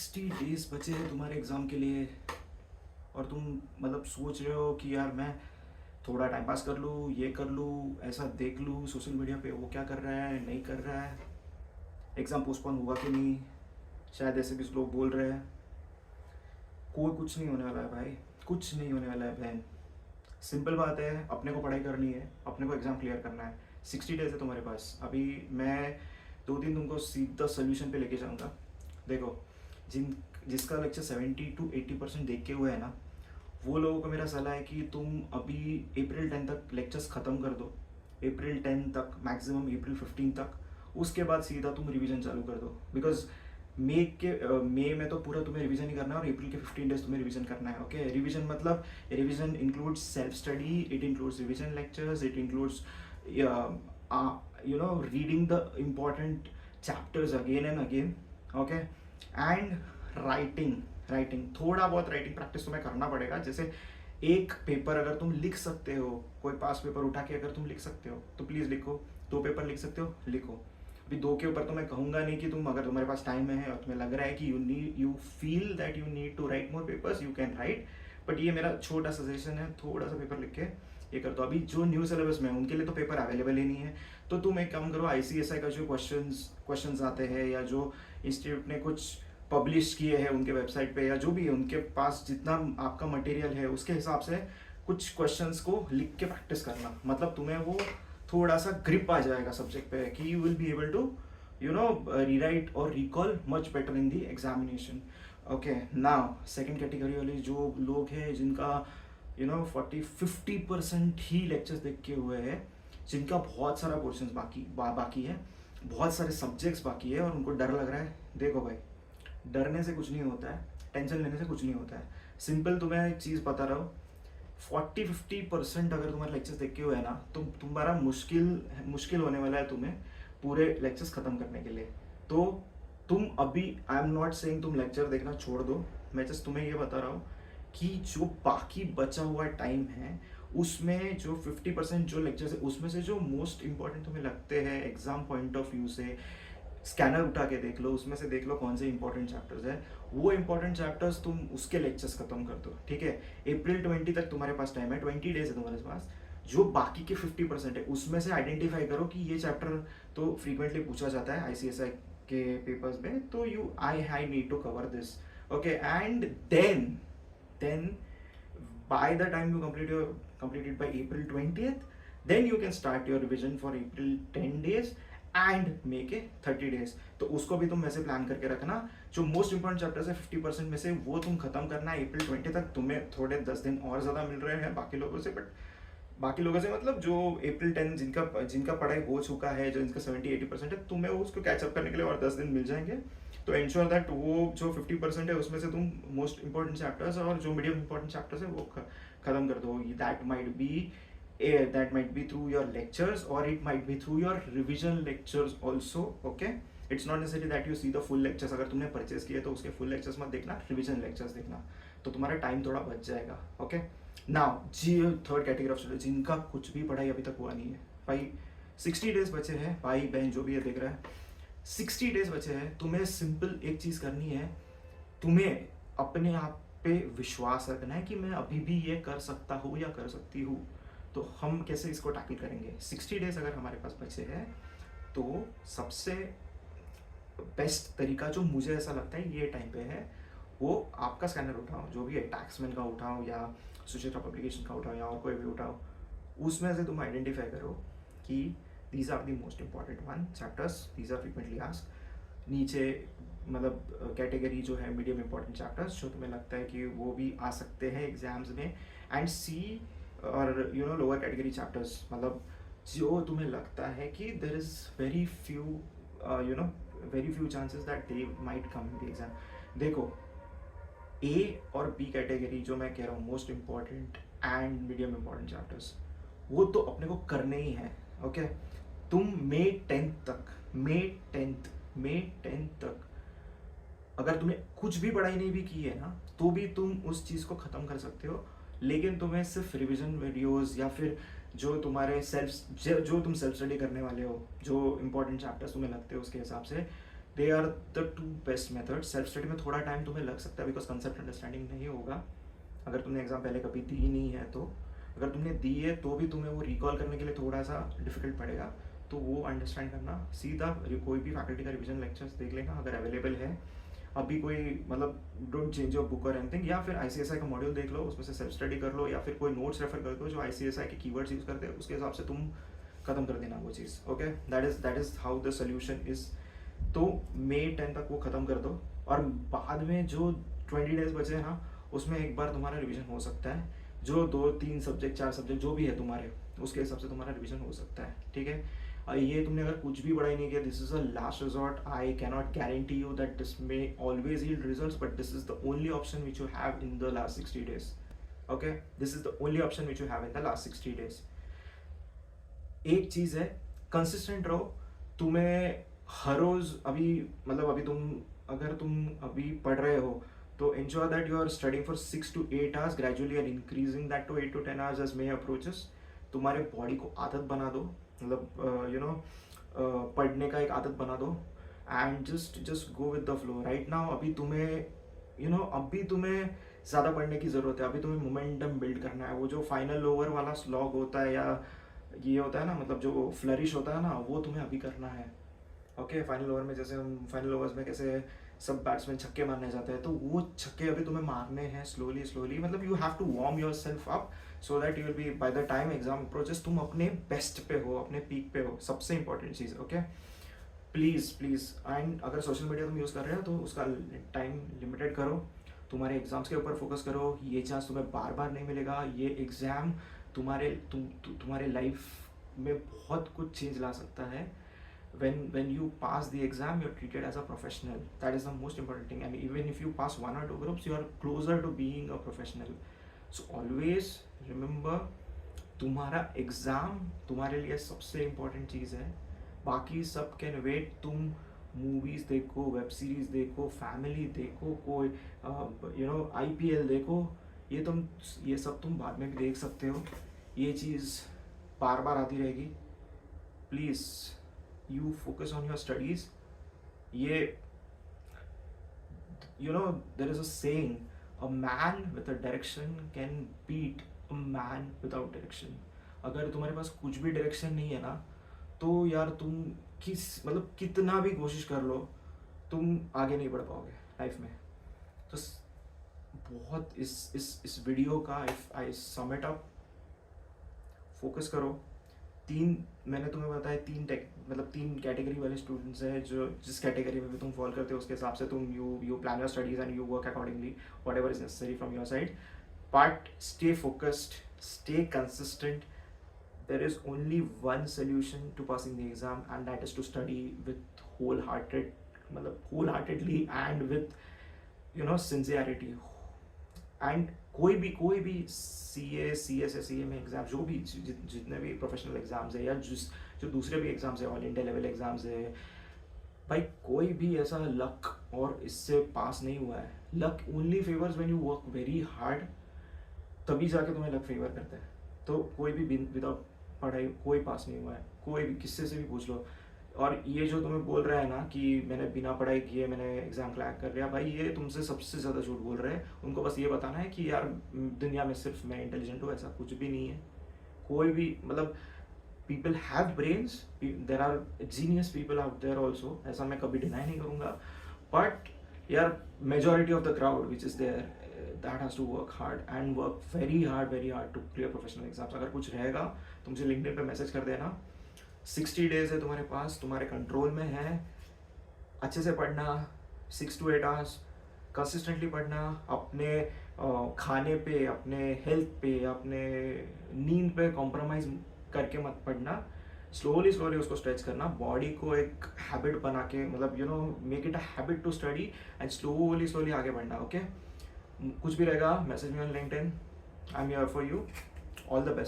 60 days बचे हैं तुम्हारे एग्ज़ाम के लिए और तुम मतलब सोच रहे हो कि यार मैं थोड़ा टाइम पास कर लूँ, ये कर लूँ, ऐसा देख लूँ सोशल मीडिया पे वो क्या कर रहा है नहीं कर रहा है, एग्ज़ाम पोस्टपोन हुआ कि नहीं, शायद ऐसे भी लोग बोल रहे हैं। कोई कुछ नहीं होने वाला है भाई, कुछ नहीं होने वाला है बहन। सिंपल बात है, अपने को पढ़ाई करनी है, अपने को एग्ज़ाम क्लियर करना है। 60 डेज है तुम्हारे पास। अभी मैं 2 दिन तुमको सीधा सोल्यूशन पे लेके जाऊँगा। देखो, जिसका लेक्चर 70 to 80% देख के हुआ है ना, वो लोगों को मेरा सलाह है कि तुम अभी अप्रैल 10 तक लेक्चर्स ख़त्म कर दो। अप्रैल 10 तक, मैक्सिमम अप्रैल 15 तक। उसके बाद सीधा तुम रिवीजन चालू कर दो। बिकॉज मई में तो पूरा तुम्हें रिवीजन ही करना है और अप्रैल के 15 डेज तुम्हें रिवीजन करना है। ओके, रिवीजन मतलब revision includes self study, it includes revision lectures, it includes reading the important chapters again and again. Okay, and writing writing थोड़ा बहुत राइटिंग प्रैक्टिस तुम्हें करना पड़ेगा। जैसे एक पेपर अगर तुम लिख सकते हो, कोई पास पेपर उठा के अगर तुम लिख सकते हो तो प्लीज़ लिखो। 2 पेपर लिख सकते हो, लिखो। अभी 2 के ऊपर तो मैं कहूँगा नहीं कि तुम, अगर तुम्हारे पास टाइम है और तुम्हें लग रहा है कि you feel that you need to write more papers, you can write. But ये मेरा छोटा सजेशन है, थोड़ा सा पेपर लिख के ये कर दो। अभी जो न्यू सिलेबस में है उनके लिए तो पेपर अवेलेबल ही नहीं है। तो तुम एक काम करो, ICSI का जो क्वेश्चंस आते हैं या जो इंस्टीट्यूट ने कुछ पब्लिश किए हैं उनके वेबसाइट पे, या जो भी है उनके पास जितना आपका मटेरियल है उसके हिसाब से कुछ क्वेश्चंस को लिख के प्रैक्टिस करना। मतलब तुम्हें वो थोड़ा सा ग्रिप आ जाएगा सब्जेक्ट पे कि you will be able to rewrite और recall much better in the examination. Okay, now second category वाले जो लोग हैं जिनका 40-50% ही लेक्चर्स देख के हुए हैं, जिनका बहुत सारा पोर्शन बाकी है, बहुत सारे सब्जेक्ट्स बाकी है और उनको डर लग रहा है। देखो भाई, डरने से कुछ नहीं होता है, टेंशन लेने से कुछ नहीं होता है। सिंपल तुम्हें एक चीज़ बता रहा हूँ, 40-50% अगर तुम्हारे लेक्चर्स देख के हुए है ना, तो तुम्हारा मुश्किल होने वाला है तुम्हें पूरे लेक्चर्स ख़त्म करने के लिए। तो तुम अभी, आई एम नॉट सेइंग तुम लेक्चर देखना छोड़ दो, मैं जस्ट तुम्हें ये बता रहा हूँ कि जो बाकी बचा हुआ टाइम है उसमें जो 50% जो लेक्चर्स है उसमें से जो मोस्ट इंपॉर्टेंट तुम्हें लगते हैं एग्जाम पॉइंट ऑफ व्यू से, स्कैनर उठा के देख लो, उसमें से देख लो कौन से इंपॉर्टेंट चैप्टर्स है। वो इंपॉर्टेंट चैप्टर्स तुम उसके लेक्चर्स खत्म कर दो, ठीक है। अप्रैल 20 तक तुम्हारे पास टाइम है, 20 डेज है तुम्हारे पास। जो बाकी के 50% है उसमें से आइडेंटिफाई करो कि ये चैप्टर तो फ्रीक्वेंटली पूछा जाता है ICSI के पेपर्स में, तो I need to cover this. Okay, and then by the time you complete it by April 20th, then you can start your revision for April 10 days and make it 30 days। तो उसको भी तुम वैसे plan करके रखना। जो most important chapters है 50% में से वो तुम खत्म करना है April 20 तक। तुम्हें थोड़े 10 दिन और ज़्यादा मिल रहे हैं बाकी लोगों से, बट बाकी लोगों से मतलब जो April 10 जिनका पढ़ाई हो चुका है, जो इनका 70-80% है, तुम्हें उसको कैचअप करने के लिए और 10 दिन मिल जाएंगे। तो इंश्योर दैट वो जो 50% है उसमें से तुम मोस्ट इंपॉर्टेंट चैप्टर्स और जो मीडियम इंपॉर्टेंट चैप्टर्स है वो खत्म कर दो। That might be through your lectures और it might be through your revision lectures also. Okay, it's not necessary that you see the full lectures. अगर तुमने परचेज किए तो उसके फुल लेक्चर्स मत देखना, रिविजन लेक्चर्स देखना, तो तुम्हारा टाइम थोड़ा बच जाएगा। ओके, नाउ जी, थर्ड कैटेगरी ऑफ स्टूडेंट जिनका कुछ भी पढ़ाई अभी तक हुआ नहीं है भाई, 60 डेज बचे हैं। भाई बहन जो भी है देख रहा है, 60 डेज बचे हैं। तुम्हें सिंपल एक चीज़ करनी है, तुम्हें अपने आप पे विश्वास रखना है कि मैं अभी भी ये कर सकता हूँ या कर सकती हूँ। तो हम कैसे इसको टैकल करेंगे? 60 डेज अगर हमारे पास बचे हैं तो सबसे बेस्ट तरीका जो मुझे ऐसा लगता है ये टाइम पे है, वो आपका स्कैनर उठाओ, जो भी है, टैक्समैन का उठाओ या सुचित्रा पब्लिकेशन का उठाओ या और कोई भी उठाओ। उसमें से तुम आइडेंटिफाई करो कि these are the most important one chapters, these are frequently asked. नीचे मतलब कैटेगरी जो है मीडियम इंपॉर्टेंट चैप्टर्स जो तुम्हें लगता है कि वो भी आ सकते हैं एग्जाम्स में, एंड सी और लोअर कैटेगरी चैप्टर्स, मतलब जो तुम्हें लगता है कि there is very few chances that they might come in the exam. देखो, ए और बी कैटेगरी जो मैं कह रहा हूँ most important and medium important chapters, वो तो अपने को करने ही हैं। ओके, तुम मई 10 तक अगर तुमने कुछ भी पढ़ाई नहीं भी की है ना, तो भी तुम उस चीज़ को ख़त्म कर सकते हो। लेकिन तुम्हें सिर्फ रिवीजन वीडियोस या फिर जो तुम्हारे जो तुम सेल्फ स्टडी करने वाले हो, जो इंपॉर्टेंट चैप्टर्स तुम्हें लगते हो उसके हिसाब से they are the two best method. Self study में थोड़ा टाइम तुम्हें लग सकता है बिकॉज कंसेप्ट अंडरस्टैंडिंग नहीं होगा अगर तुमने एग्जाम पहले कभी दी नहीं है. तो अगर तुमने दी है तो भी तुम्हें वो रिकॉल करने के लिए थोड़ा सा डिफिकल्ट पड़ेगा. तो वो अंडरस्टैंड करना, सीधा कोई भी फैकल्टी का रिवीजन लेक्चर्स देख लेना अगर अवेलेबल है. अभी कोई मतलब डोंट चेंज योर बुक और एनीथिंग, या फिर आईसीएसआई का मॉड्यूल देख लो, उसमें से सेल्फ स्टडी कर लो, या फिर कोई नोट्स रेफर कर दो जो आईसीएसआई के कीवर्ड्स यूज करते हैं, उसके हिसाब से तुम खत्म कर देना वो चीज़. Okay, that is how the solution is. तो मई 10 तक वो खत्म कर दो और बाद में जो 20 डेज बचे हैं ना, उसमें एक बार तुम्हारा रिवीजन हो सकता है. जो 2-3 सब्जेक्ट 4 सब्जेक्ट जो भी है तुम्हारे, उसके हिसाब से तुम्हारा रिवीजन हो सकता है. ठीक है, ये तुमने अगर कुछ भी पढ़ाई नहीं किया, this is a last resort. I can not guarantee you that this may always yield results, but this is the only option which you have in the last 60 days. Okay, this is the only option which you have in the last 60 days. एक चीज है, consistent रहो. तुम्हें हर रोज अभी मतलब अभी तुम अभी पढ़ रहे हो तो ensure that you are studying for 6 to 8 hours, gradually and increasing that to 8 to 10 hours as May approaches. तुम्हारे बॉडी को आदत बना दो, मतलब यू नो पढ़ने का एक आदत बना दो and just go with the flow. Right now अभी तुम्हें ज़्यादा पढ़ने की ज़रूरत है. अभी तुम्हें मोमेंटम बिल्ड करना है. वो जो फाइनल ओवर वाला स्लॉग होता है या ये होता है ना, मतलब जो फ्लरिश होता है ना, वो तुम्हें अभी करना है. ओके, फाइनल ओवर में जैसे हम फाइनल ओवर्स में कैसे सब बैट्समैन छक्के मारने जाते हैं, तो वो छक्के अभी तुम्हें मारने हैं स्लोली. मतलब you have to warm your self up so that you will be by the time exam approaches तुम अपने बेस्ट पे हो, अपने पीक पे हो. सबसे important cheese. Okay, please. And अगर सोशल मीडिया तुम यूज़ कर रहे हो तो उसका टाइम लिमिटेड करो. तुम्हारे एग्जाम्स के ऊपर फोकस करो. ये चांस तुम्हें बार बार नहीं मिलेगा. ये एग्ज़ाम तुम्हारे लाइफ में बहुत कुछ चेंज ला सकता है. When you pass the exam, you're treated as a professional. That is the most important thing. And even if you pass 1 or 2 groups, you are closer to being a professional. So always remember, तुम्हारा exam तुम्हारे लिए सबसे important चीज़ है. बाकी सब can wait. तुम movies देखो, web series देखो, फैमिली देखो, कोई IPL देखो, ये सब तुम बाद में भी देख सकते हो. ये चीज़ बार बार आती रहेगी. Please you focus on your studies. There is a saying, a man with a direction can beat a man without direction. अगर तुम्हारे पास कुछ भी डायरेक्शन नहीं है ना, तो यार तुम कितना भी कोशिश कर लो, तुम आगे नहीं बढ़ पाओगे लाइफ में. तो बहुत इस वीडियो का आई सम इट अप, फोकस करो. मैंने तुम्हें बताया 3 कैटेगरी वाले स्टूडेंट्स हैं. जो जिस कैटेगरी में भी तुम फॉलो करते हो उसके हिसाब से तुम you plan your studies and you work accordingly whatever is necessary from your side. But stay focused, stay consistent. There is only one solution to passing the exam and that is to study with wholeheartedly and with sincerity. And कोई भी CS या CA में exam, जो भी जितने भी professional exams है या जो दूसरे भी एग्ज़ाम्स है, ऑल इंडिया लेवल एग्ज़ाम्स है, भाई कोई भी ऐसा लक और इससे पास नहीं हुआ है. Luck only favours when you work very hard, तभी जाके तुम्हें लक फेवर करता है. तो कोई भी विदाउट पढ़ाई कोई पास नहीं हुआ है. कोई भी किससे से भी पूछ लो. और ये जो तुम्हें बोल रहा है ना कि मैंने बिना पढ़ाई किए मैंने एग्ज़ाम क्रैक कर लिया, भाई ये तुमसे सबसे ज़्यादा झूठ बोल रहे हैं. उनको बस ये बताना है कि यार दुनिया में सिर्फ मैं इंटेलिजेंट हूँ, ऐसा कुछ भी नहीं है. कोई भी मतलब people have brains, there are genius people out there also, ऐसा मैं कभी डिनाई नहीं करूँगा. बट यार majority of the crowd which is there, that has to work hard and work very hard to clear professional exams. अगर कुछ रहेगा तो मुझे लिंक्डइन पे मैसेज कर देना. 60 डेज है तुम्हारे पास, तुम्हारे कंट्रोल में है. अच्छे से पढ़ना, 6 to 8 hours कंसिस्टेंटली पढ़ना. अपने खाने पे, अपने हेल्थ पे, अपने नींद पे कॉम्प्रोमाइज़ करके मत पढ़ना. स्लोली उसको स्ट्रेच करना. बॉडी को एक हैबिट बना के, मतलब make it a habit to study and slowly आगे बढ़ना. ओके, कुछ भी रहेगा message me on LinkedIn. I am here for you. All the best.